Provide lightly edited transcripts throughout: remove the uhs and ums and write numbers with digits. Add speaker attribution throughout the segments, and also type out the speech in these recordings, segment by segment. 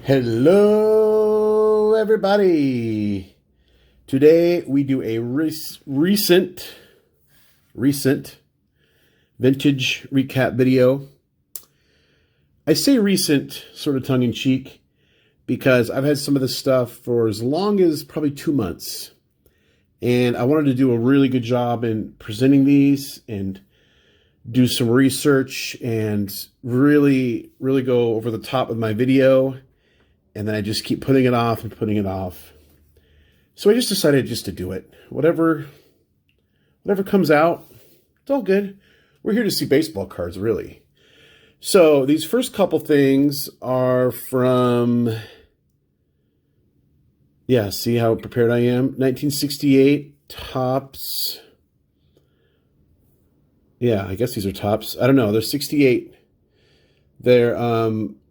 Speaker 1: Hello, everybody. Today we do a recent vintage recap video. I say recent, sort of tongue-in-cheek, because I've had some of this stuff for as long as probably 2 months. And I wanted to do a really good job in presenting these and do some research and really go over the top of my video. And then I just keep putting it off and putting it off. So I just decided just to do it. Whatever comes out, it's all good. We're here to see baseball cards, really. So these first couple things are from, see how prepared I am? 1968 Topps. Yeah, I guess these are Topps. I don't know. They're 68. They're,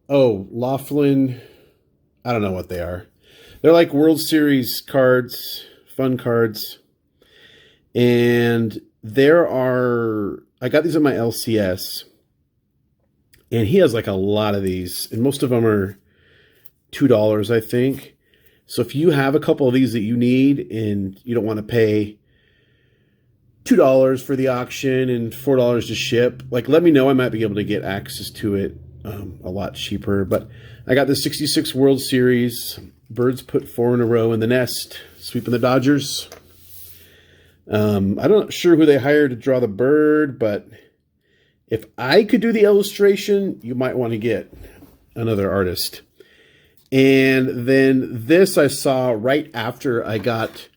Speaker 1: Laughlin. I don't know what they are. They're like World Series cards, fun cards. And I got these on my LCS. And he has like a lot of these. And most of them are $2, I think. So if you have a couple of these that you need and you don't want to pay $2 for the auction and $4 to ship, like let me know. I might be able to get access to it a lot cheaper. But I got the 66 World Series. Birds put 4 in a row in the nest, sweeping the Dodgers. I'm not sure who they hired to draw the bird, but if I could do the illustration, you might want to get another artist. And then this I saw right after I got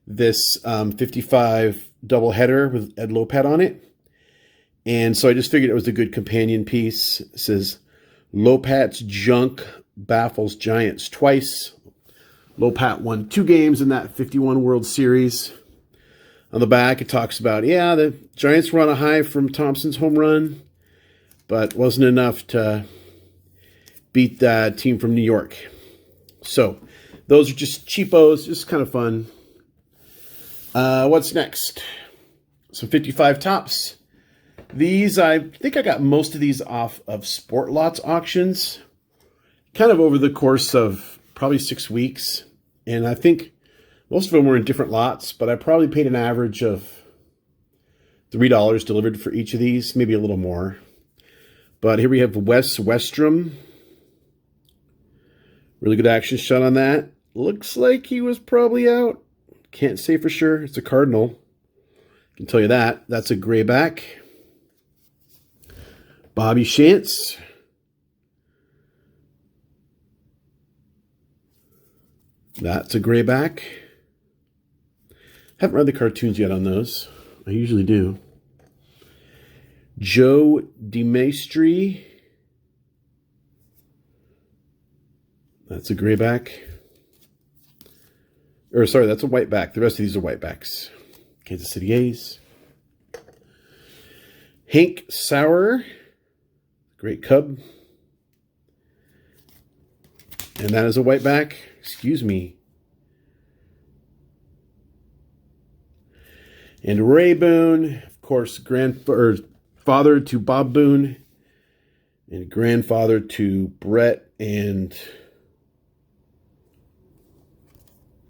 Speaker 1: this 55 doubleheader with Ed Lopat on it. And so I just figured it was a good companion piece. It says, Lopat's junk baffles Giants twice. Lopat won 2 games in that 51 World Series. On the back, it talks about, the Giants were on a high from Thompson's home run, but wasn't enough to beat that team from New York. So those are just cheapos, just kind of fun. What's next? Some 55 Topps. These, I think I got most of these off of Sport Lots auctions, kind of over the course of probably 6 weeks. And I think most of them were in different lots, but I probably paid an average of $3 delivered for each of these, maybe a little more. But here we have Wes Westrom. Really good action shot on that. Looks like he was probably out. Can't say for sure. It's a Cardinal. I can tell you that. That's a gray back. Bobby Shantz. That's a gray back. Haven't read the cartoons yet on those. I usually do. Joe DeMaestri. That's a gray back. Or sorry, that's a white back. The rest of these are white backs. Kansas City A's. Hank Sauer. Great Cub. And that is a white back. Excuse me. And Ray Boone, of course, father to Bob Boone, and grandfather to Brett and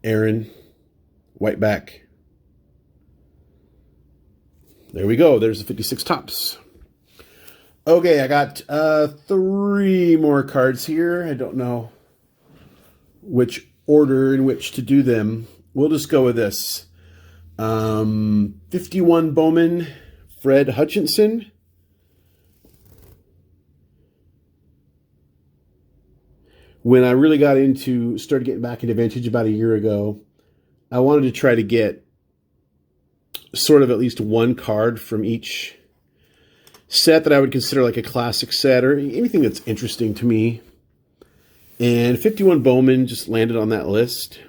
Speaker 1: Aaron. White back. There we go. There's the 56 Topps. Okay, I got 3 more cards here. I don't know which order in which to do them. We'll just go with this. 51 Bowman, Fred Hutchinson. When I really started getting back into vintage about a year ago, I wanted to try to get sort of at least one card from each set that I would consider like a classic set or anything that's interesting to me. And 51 Bowman just landed on that list.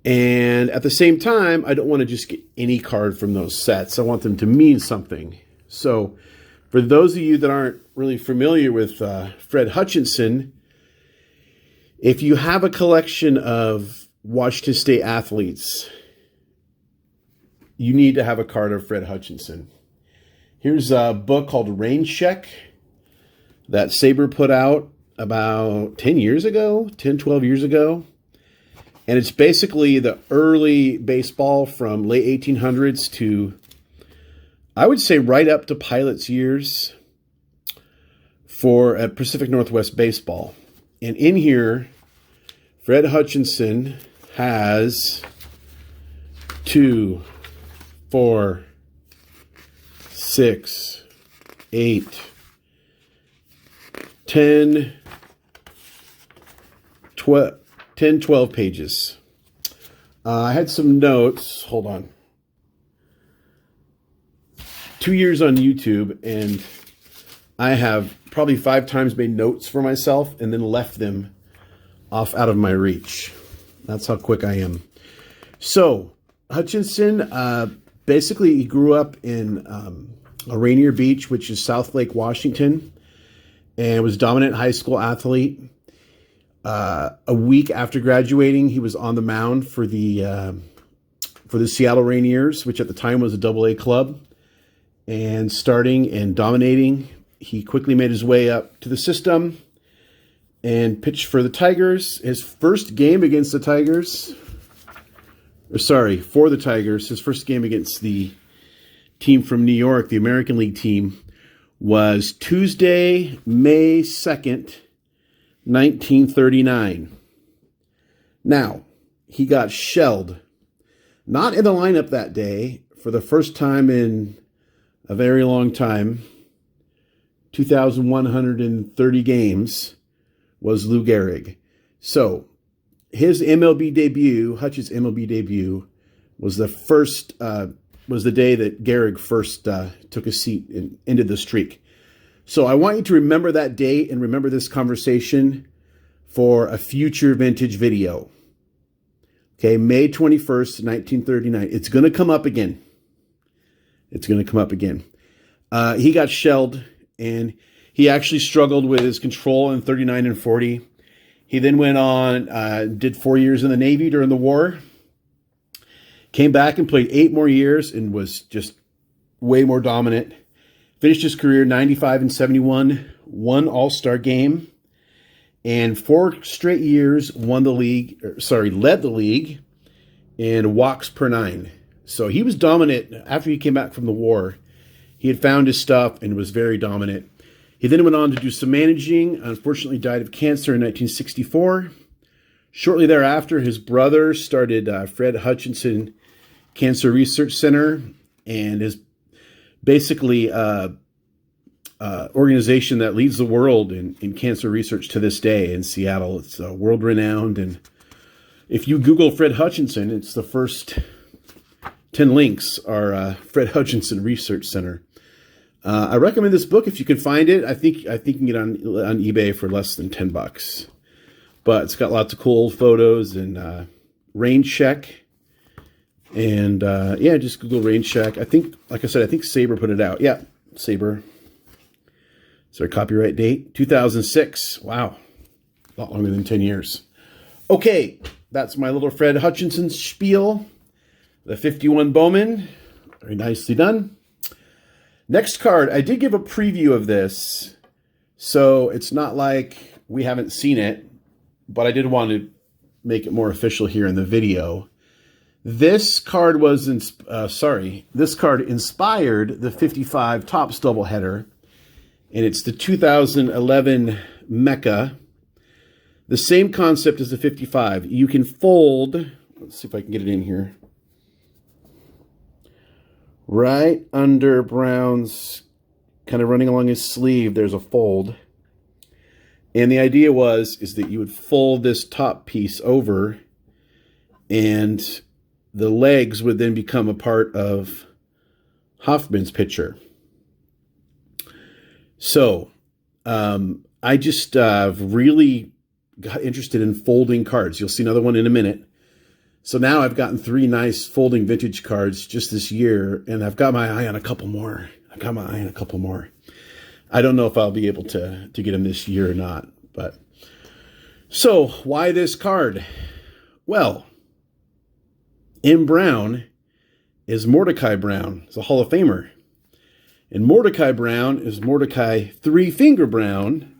Speaker 1: And at the same time, I don't want to just get any card from those sets. I want them to mean something. So for those of you that aren't really familiar with Fred Hutchinson, if you have a collection of Washington State athletes, you need to have a card of Fred Hutchinson. Here's a book called Rain Check that Saber put out. about 10 years ago, 10, 12 years ago. And it's basically the early baseball from late 1800s to, I would say, right up to Pilot's years for Pacific Northwest baseball. And in here, Fred Hutchinson has 2, 4, 6, 8, 10, 12 pages. I had some notes. Hold on. 2 years on YouTube, and I have probably 5 times made notes for myself and then left them off out of my reach. That's how quick I am. So, Hutchinson, basically he grew up in Rainier Beach, which is South Lake, Washington, and was a dominant high school athlete. A week after graduating, he was on the mound for the Seattle Rainiers, which at the time was a AA club. And starting and dominating, he quickly made his way up to the system and pitched for the Tigers. His first game against the Tigers, for the Tigers, his first game against the team from New York, the American League team, was Tuesday, May 2nd, 1939. Now, he got shelled. Not in the lineup that day for the first time in a very long time. 2,130 games was Lou Gehrig. So, his MLB debut, Hutch's MLB debut, was the day that Gehrig first took a seat and ended the streak. So I want you to remember that date and remember this conversation for a future vintage video. Okay, May 21st, 1939. It's going to come up again. It's going to come up again. He got shelled, and he actually struggled with his control in 39 and 40. He then went on, did 4 years in the Navy during the war, came back and played 8 more years and was just way more dominant. Finished his career 95 and 71, won All-Star game, and 4 straight years led the league in walks per 9. So he was dominant after he came back from the war. He had found his stuff and was very dominant. He then went on to do some managing. Unfortunately, died of cancer in 1964. Shortly thereafter, his brother started Fred Hutchinson Cancer Research Center, and his basically organization that leads the world in cancer research to this day in Seattle. It's world-renowned, and if you Google Fred Hutchinson, it's the first 10 links are Fred Hutchinson Research Center. I recommend this book if you can find it. I think you can get on eBay for less than $10. But it's got lots of cool photos and rain check. And just Google rain check. I think, like I said, I think Sabre put it out. Yeah, Sabre. Is there a copyright date? 2006. Wow. A lot longer than 10 years. Okay, that's my little Fred Hutchinson spiel. The 51 Bowman. Very nicely done. Next card. I did give a preview of this, so it's not like we haven't seen it, but I did want to make it more official here in the video. This card this card inspired the 55 Topps doubleheader, and it's the 2011 Mecca. The same concept as the 55. You can fold, let's see if I can get it in here, right under Brown's, kind of running along his sleeve, there's a fold. And the idea is that you would fold this top piece over, and the legs would then become a part of Hoffman's picture. So, I just really got interested in folding cards. You'll see another one in a minute. So now I've gotten 3 nice folding vintage cards just this year, and I've got my eye on a couple more. I don't know if I'll be able to get them this year or not, but so why this card? Well, in Brown is Mordecai Brown. He's a Hall of Famer. And Mordecai Brown is Mordecai Three Finger Brown,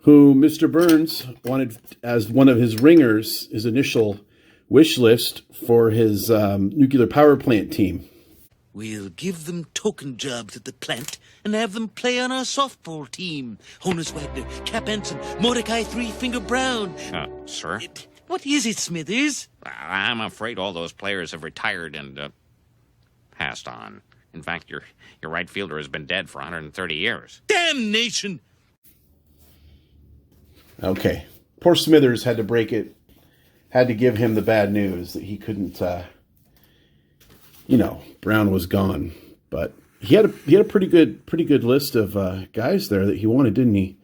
Speaker 1: who Mr. Burns wanted as one of his ringers, his initial wish list for his nuclear power plant team.
Speaker 2: We'll give them token jobs at the plant and have them play on our softball team. Honus Wagner, Cap Anson, Mordecai Three-Finger Brown.
Speaker 3: Sir?
Speaker 2: What is it, Smithers?
Speaker 3: I'm afraid all those players have retired and passed on. In fact, your right fielder has been dead for 130 years.
Speaker 2: Damnation!
Speaker 1: Okay. Poor Smithers had to break it, had to give him the bad news that he couldn't, Brown was gone. But he had a pretty good list of guys there that he wanted, didn't he?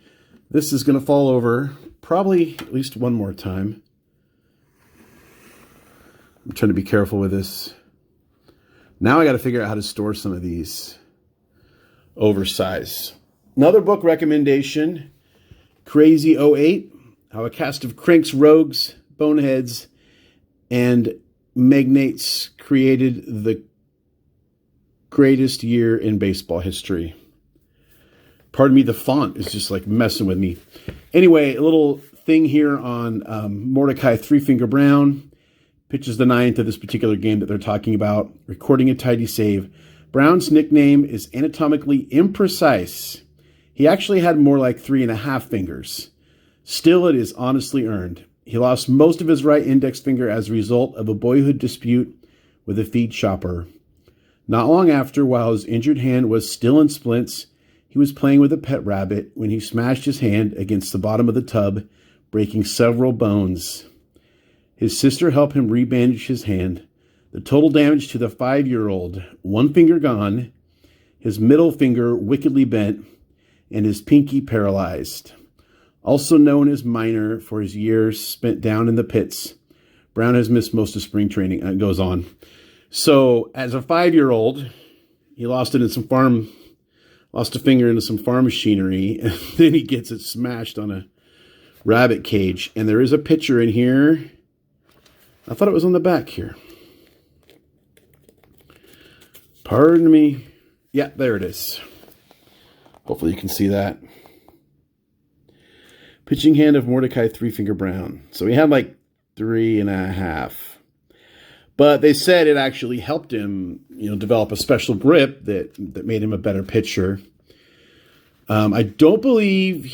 Speaker 1: This is going to fall over probably at least one more time. I'm trying to be careful with this. Now I got to figure out how to store some of these oversized. Another book recommendation, Crazy '08, How a Cast of Cranks, Rogues, Boneheads, and Magnates Created the Greatest Year in Baseball History. Pardon me, the font is just like messing with me. Anyway, a little thing here on Mordecai Three-Finger Brown. Pitches the ninth of this particular game that they're talking about, recording a tidy save. Brown's nickname is anatomically imprecise. He actually had more like 3.5 fingers. Still, it is honestly earned. He lost most of his right index finger as a result of a boyhood dispute with a feed shopper. Not long after, while his injured hand was still in splints, he was playing with a pet rabbit when he smashed his hand against the bottom of the tub, breaking several bones. His sister helped him rebandage his hand. The total damage to the 5-year-old, one finger gone, his middle finger wickedly bent, and his pinky paralyzed. Also known as minor for his years spent down in the pits, Brown has missed most of spring training. And it goes on. So as a 5-year-old, he lost a finger into some farm machinery, and then he gets it smashed on a rabbit cage. And there is a picture in here. I thought it was on the back here. Pardon me. Yeah, there it is. Hopefully you can see that. Pitching hand of Mordecai Three-Finger Brown. So he had like 3.5. But they said it actually helped him, develop a special grip that made him a better pitcher. I don't believe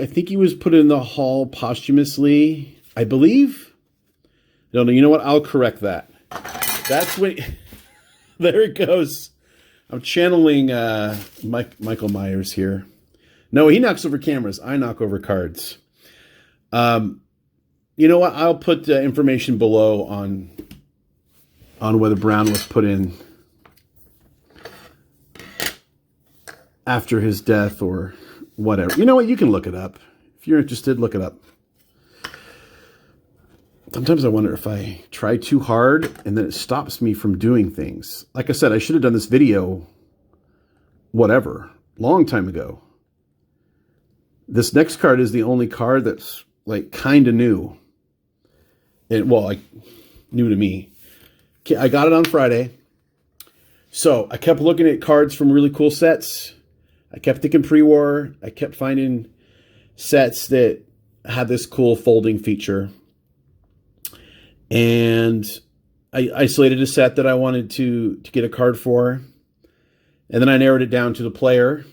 Speaker 1: I think he was put in the Hall posthumously. I believe. No, you know what? I'll correct that. That's when... There it goes. I'm channeling Michael Myers here. No, he knocks over cameras. I knock over cards. You know what? I'll put information below on whether Brown was put in after his death or whatever. You know what? You can look it up. If you're interested, look it up. Sometimes I wonder if I try too hard and then it stops me from doing things. Like I said, I should have done this video, long time ago. This next card is the only card that's like kind of new. New to me. I got it on Friday. So I kept looking at cards from really cool sets. I kept thinking pre-war. I kept finding sets that had this cool folding feature. And I isolated a set that I wanted to get a card for. And then I narrowed it down to the player.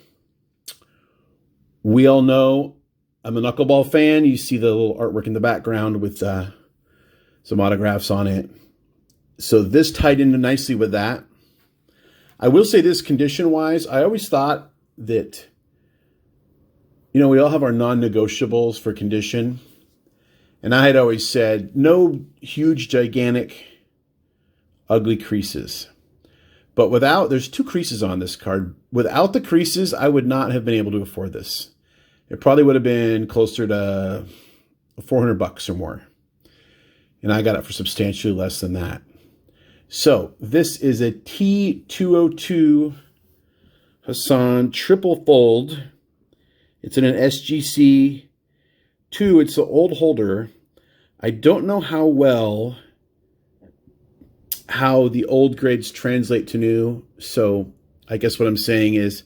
Speaker 1: We all know I'm a knuckleball fan. You see the little artwork in the background with some autographs on it. So this tied in nicely with that. I will say this, condition-wise, I always thought that, we all have our non-negotiables for condition. And I had always said, no huge, gigantic, ugly creases. But there's 2 creases on this card. Without the creases, I would not have been able to afford this. It probably would have been closer to $400 or more. And I got it for substantially less than that. So this is a T202 Hassan triple fold. It's in an SGC 2. It's the old holder. I don't know how the old grades translate to new. So I guess what I'm saying is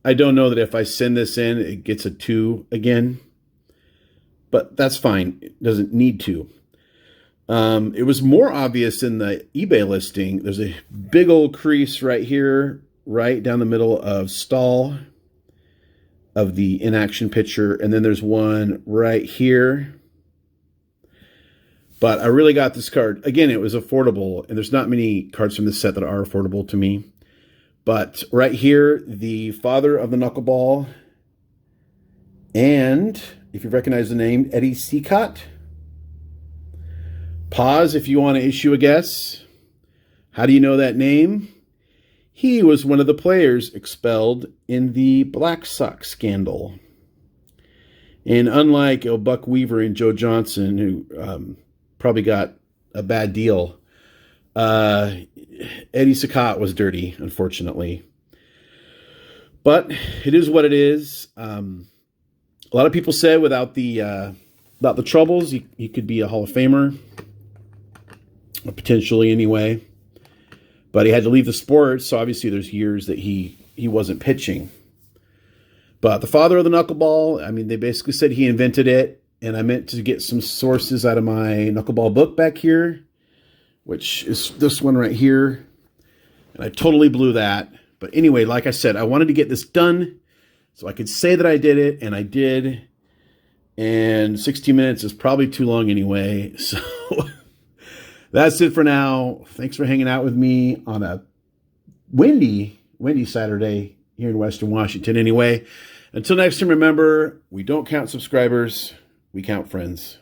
Speaker 1: I don't know that if I send this in, it gets a 2 again. but that's fine. It doesn't need to. It was more obvious in the eBay listing. There's a big old crease right here, right down the middle of Stahl of the in-action picture. And then there's one right here. But I really got this card. Again, it was affordable, and there's not many cards from this set that are affordable to me. But right here, the father of the knuckleball, and if you recognize the name, Eddie Seacott. Pause if you want to issue a guess. How do you know that name? He was one of the players expelled in the Black Sox scandal. And unlike Buck Weaver and Joe Johnson, who probably got a bad deal, Eddie Seacott was dirty, unfortunately. But it is what it is. A lot of people said without the troubles, he could be a Hall of Famer, or potentially anyway. But he had to leave the sport, so obviously there's years that he wasn't pitching. But the father of the knuckleball, I mean, they basically said he invented it, and I meant to get some sources out of my knuckleball book back here, which is this one right here. And I totally blew that. But anyway, like I said, I wanted to get this done so I could say that I did it, and I did. And 60 minutes is probably too long anyway. So that's it for now. Thanks for hanging out with me on a windy Saturday here in Western Washington anyway. Until next time, remember, we don't count subscribers, we count friends.